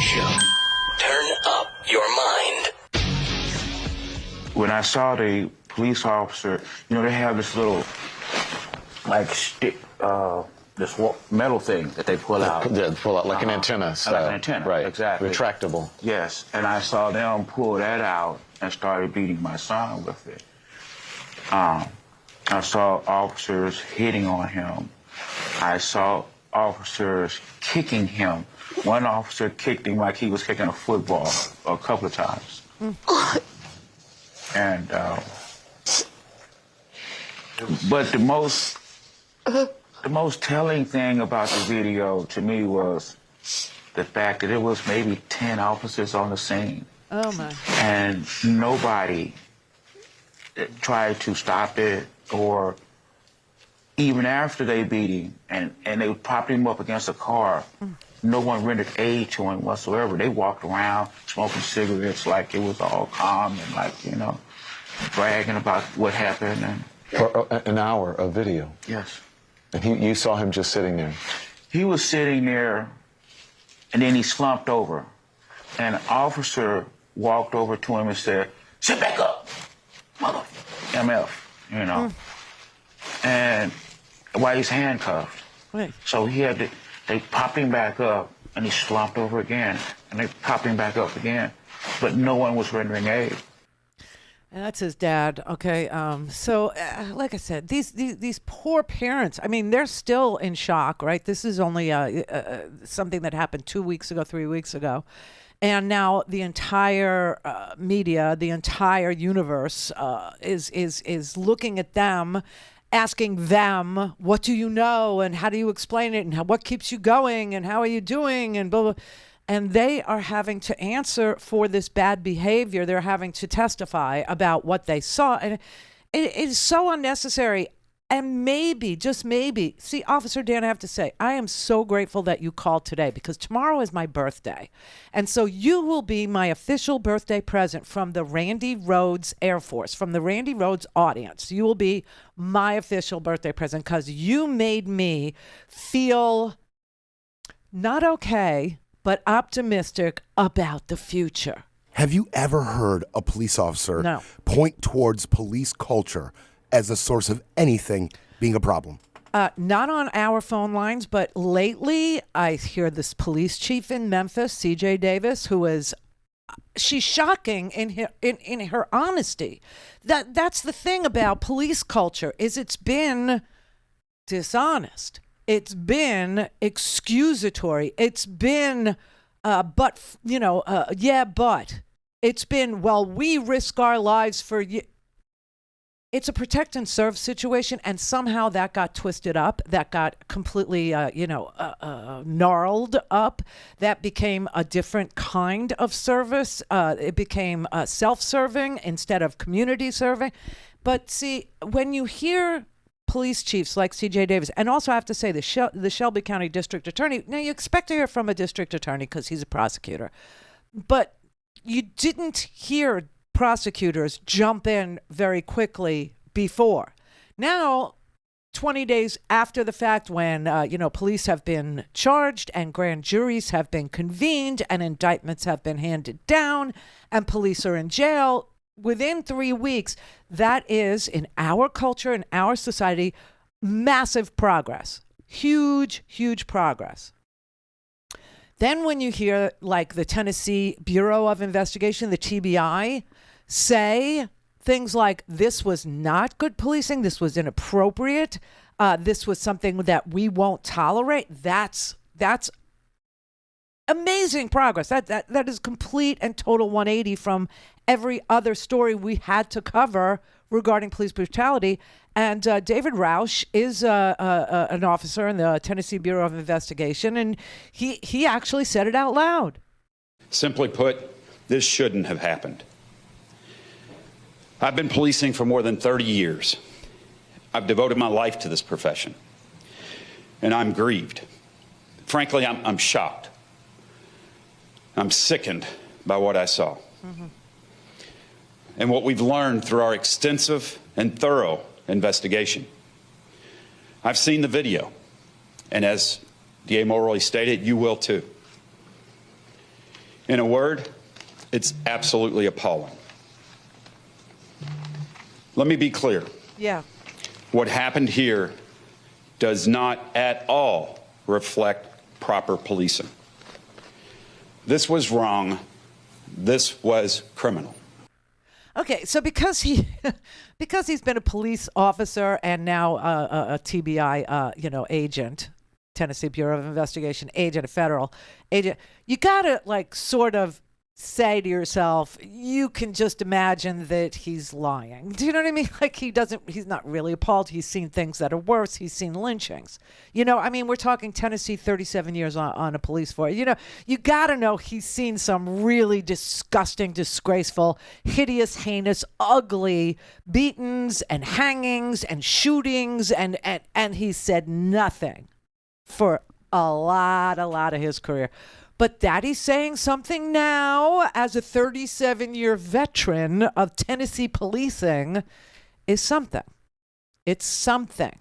Show. Turn up your mind. When I saw the police officer, you know, they have this little, like, stick, this metal thing that they pull out. Yeah, pull out like an antenna. Like an antenna, right? Exactly. Retractable. Yes, and I saw them pull that out and started beating my son with it. I saw officers hitting on him. I saw officers kicking him. One officer kicked him like he was kicking a football a couple of times. And, but the most telling thing about the video to me was the fact that it was maybe 10 officers on the scene. Oh, my. And nobody tried to stop it, or even after they beat him and they propped him up against a car, no one rendered aid to him whatsoever. They walked around smoking cigarettes like it was all calm and, like, you know, bragging about what happened. And For an hour of video? Yes. And you saw him just sitting there? He was sitting there, and then he slumped over. And an officer walked over to him and said, "Sit back up, mother MF," you know. And while he's handcuffed. Right. So they popped him back up, and he slumped over again, and they popped him back up again. But no one was rendering aid. And that's his dad. Okay. Like I said, these poor parents, I mean, they're still in shock, right? This is only something that happened 2 weeks ago, 3 weeks ago. And now the entire media, the entire universe is looking at them, asking them, what do you know? And how do you explain it? And what keeps you going? And how are you doing? And blah, blah. And they are having to answer for this bad behavior. They're having to testify about what they saw. And it is so unnecessary. And maybe, just maybe, see, Officer Dan, I have to say, I am so grateful that you called today, because tomorrow is my birthday. And so you will be my official birthday present from the Randi Rhodes Air Force, from the Randi Rhodes audience. You will be my official birthday present because you made me feel not okay, but optimistic about the future. Have you ever heard a police officer point towards police culture as a source of anything being a problem? Not on our phone lines, but lately I hear this police chief in Memphis, CJ Davis, who is, she's shocking in her honesty. That's the thing about police culture, is it's been dishonest. It's been excusatory. It's been, but. It's been, well, we risk our lives for you. It's a protect and serve situation, and somehow that got twisted up. That got completely, gnarled up. That became a different kind of service. It became self-serving instead of community serving. But see, when you hear police chiefs like C.J. Davis, and also I have to say the Shelby County District Attorney. Now, you expect to hear from a district attorney because he's a prosecutor, but you didn't hear prosecutors jump in very quickly before. Now, 20 days after the fact, when police have been charged and grand juries have been convened and indictments have been handed down and police are in jail, within 3 weeks, that is, in our culture, in our society, massive progress. Huge, huge progress. Then when you hear, like, the Tennessee Bureau of Investigation, the TBI, say things like, this was not good policing, this was inappropriate, this was something that we won't tolerate, that's amazing progress. That is complete and total 180 from every other story we had to cover regarding police brutality. And David Roush is an officer in the Tennessee Bureau of Investigation, and he actually said it out loud. Simply put, this shouldn't have happened. I've been policing for more than 30 years. I've devoted my life to this profession, and I'm grieved. Frankly, I'm shocked. I'm sickened by what I saw. Mm-hmm. And what we've learned through our extensive and thorough investigation. I've seen the video, and as D.A. Morley stated, you will too. In a word, it's absolutely appalling. Let me be clear. Yeah. What happened here does not at all reflect proper policing. This was wrong. This was criminal. Okay, so because he's been a police officer and now a TBI agent, Tennessee Bureau of Investigation agent, a federal agent, you gotta sort of say to yourself, you can just imagine that he's lying. Do you know what I mean? He's not really appalled. He's seen things that are worse. He's seen lynchings. We're talking Tennessee, 37 years on a police force. You got to know he's seen some really disgusting, disgraceful, hideous, heinous, ugly beatings and hangings and shootings. And he said nothing for a lot of his career. But Daddy's saying something now as a 37-year veteran of Tennessee policing is something. It's something.